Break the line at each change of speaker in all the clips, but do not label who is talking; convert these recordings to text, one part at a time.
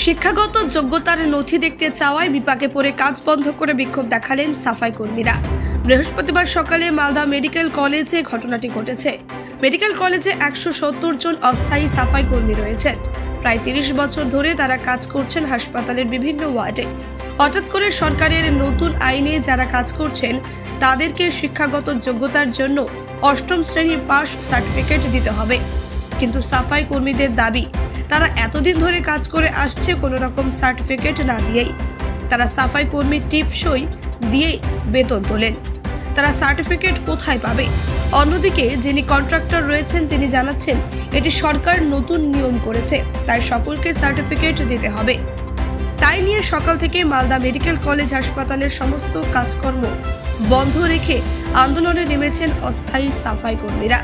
শিক্ষাগত যোগ্যতার নথি দেখতে চাওয়ায় বিপাকে পড়ে কাজ বন্ধ করে বিক্ষোভ দেখালেন সাফাই কর্মীরা। বৃহস্পতিবার সকালে মালদা মেডিকেল কলেজে ঘটনাটি ঘটেছে। মেডিকেল কলেজে 170 জন অস্থায়ী সাফাই কর্মী রয়েছেন। প্রায় 30 বছর ধরে তারা কাজ করছেন হাসপাতালের বিভিন্ন ওয়ার্ডে। হঠাৎ করে সরকারের নতুন আইনে যারা কাজ করছেন তাদেরকে শিক্ষাগত যোগ্যতার জন্য 8ম শ্রেণীর পাস সার্টিফিকেট দিতে হবে। কিন্তু সাফাই কর্মীদের দাবি, তারা এতদিন ধরে কাজ করে আসছে কোনো রকম সার্টিফিকেট না দিয়েই। তারা সাফাই কর্মীর টিপসই দিয়ে বেতন তোলেন। তারা সার্টিফিকেট কোথায় পাবে? অন্যদিকে যিনি কন্ট্রাক্টর রয়েছেন তিনি জানাচ্ছেন এটি সরকার নতুন নিয়ম করেছে, তাই সকলকে সার্টিফিকেট দিতে হবে। তাই নিয়ে সকাল থেকে মালদা মেডিকেল কলেজ হাসপাতালের সমস্ত কাজকর্ম বন্ধ রেখে আন্দোলনে নেমেছেন অস্থায়ী সাফাই কর্মীরা।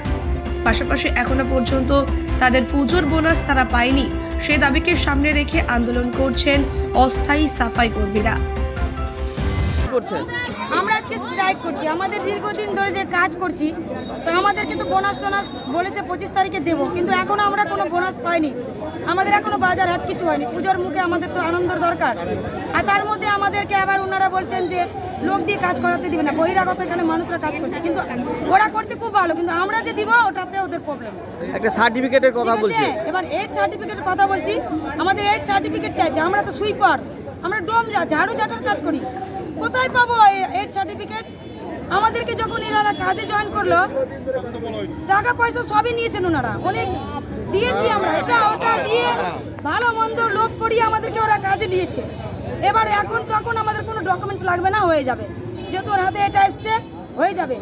পাশাপাশি এখনো পর্যন্ত তাদের পুজোর বোনাস তারা পায়নি, সে দাবিকে সামনে রেখে আন্দোলন করছেন অস্থায়ী সাফাই কর্মীরা।
আমরা আজকে স্ট্রাইক করছি, আমাদের দীর্ঘদিন ধরে যে কাজ করছি, তো আমাদেরকে তো বোনাস বলেছে 25 তারিখে দেবো, কিন্তু এখনো আমরা কোনো বোনাস পাইনি। আমাদের এখনো বাজার হাট কিছু হয়নি। পুজোর মুখে আমাদের তো আনন্দের দরকার, আর তার মধ্যে আমাদেরকে আবার ওনারা বলছেন যে লোক দিয়ে কাজ করাতে দিবে না, বহিরাগত এখানে মানুষরা কাজ করছে, কিন্তু ওরা করছে খুব ভালো, কিন্তু আমরা যে দিব ওটাতে ওদের প্রবলেম।
একটা সার্টিফিকেটের কথা বলছি,
এবার এক সার্টিফিকেটের কথা বলছি, আমাদের এক সার্টিফিকেট চাইছে। আমরা তো সুইপার, আমরা ডোম ঝাড়ু ঝাঁটার কাজ করি, কোথায় পাবো এই সার্টিফিকেট? আমাদেরকে যখন এনারা কাজে জয়েন করলো, টাকা পয়সা সবই নিয়েছেন ওনারা, অনেক দিয়েছি আমরা, এটা ওটা দিয়ে ভালো মন্দ লোভ করিয়ে আমাদেরকে ওরা কাজে নিয়েছে। এবার এখন তখন আমাদের কোনো ডকুমেন্টস লাগবে না, হয়ে যাবে, যেহেতু ওর হাতে এটা এসছে হয়ে যাবে।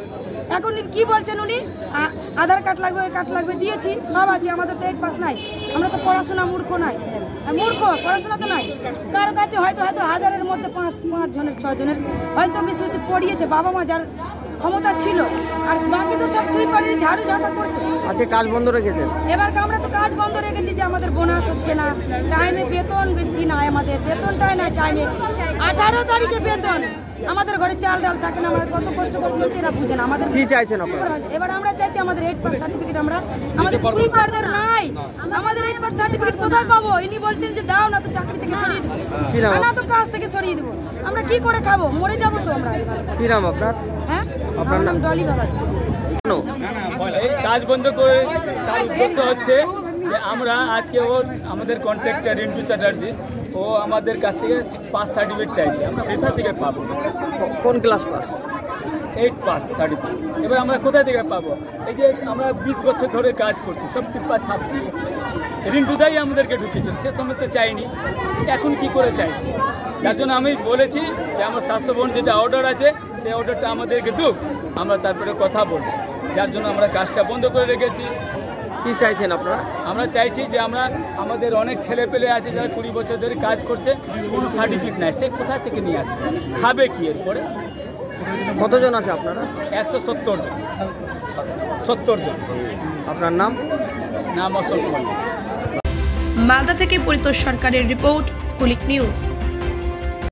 এখন কি বলছেন উনি, আধার কার্ড লাগবে, ওই কার্ড লাগবে, দিয়েছি, সব আছে, আমাদের তো 8 পাস নাই, আমরা তো পড়াশোনা মূর্খ নাই, মূর্খ পড়াশোনা তো নাই। কারো কাছে হয়তো 1000-এর মধ্যে 5 জনের 6 জনের হয়তো বেশি পড়িয়েছে, বাবা মা যার ক্ষমতা ছিল, আর বাকি তো সব সুইপারের ঝাড়ু ঝাঁটা করছে।
আচ্ছা, কাজ বন্ধ রেখেছেন?
এবার আমরা তো কাজ বন্ধ রেখেছি যে আমাদের বোনাস হচ্ছে না, টাইমে বেতন বৃদ্ধি নাই, আমাদের বেতনটাই না টাইমে। 18 তারিখে বেতন, আমাদের ঘরে চাল ডাল থাকে না, আমাদের কত কষ্ট করে চলছে এরা বুঝে না। আমাদের
কি চাইছেন আপনারা?
এবার আমরা চাইছি আমাদের 8 পাস সার্টিফিকেট, আমাদের সুইপারদের নাই, আমাদের 8 পাস সার্টিফিকেট কোথায় পাবো? ইনি বলছেন যে দাও না তো চাকরি থেকে সরিয়ে দেবো, না তো কাজ থেকে সরিয়ে দেবো। আমরা কি করে খাবো? মরে যাবো তো আমরা।
কি নাম আপনার?
হ্যাঁ, আপনার নাম ডলি বাবা।
এই কাজ বন্ধ করে তার উদ্দেশ্য হচ্ছে যে আমরা আজকে আমাদের কন্ট্রাক্টর রিন্টু চ্যাটার্জি, ও আমাদের কাছ থেকে পাস সার্টিফিকেট চাইছে। আমরা কোথা থেকে পাবো?
কোন ক্লাস পাস?
8 pass certificate. এবার আমরা কোথা থেকে পাবো? এই যে আমরা 20 বছর ধরে কাজ করছি, সব টিপ্পা ছাপ দিয়ে রিন্টুদাই আমাদেরকে ঢুকেছে, সে সময় তো চাইনি, এখন কি করে চাইছে? যার জন্য আমি বলেছি যে আমার স্বাস্থ্য ভবন যেটা অর্ডার আছে সেই অর্ডারটা আমাদেরকে দুক, আমরা তারপরে কথা বলবো। যার জন্য আমরা কাজটা বন্ধ করে রেখেছি।
কি চাইছেন আপনারা?
আমরা চাইছি যে আমাদের অনেক ছেলে পেলে আছে যারা 20 বছর ধরে কাজ করছে, কোনো সার্টিফিকেট নাই, সে কোথা থেকে নিয়ে আসবে? খাবে কি এরপরে?
কতজন আছে আপনারা?
170 জন। 70 জন।
আপনার নাম?
নাম অশোক।
মালদা থেকে পরিতোষ সরকারের রিপোর্ট, কুলিক নিউজ।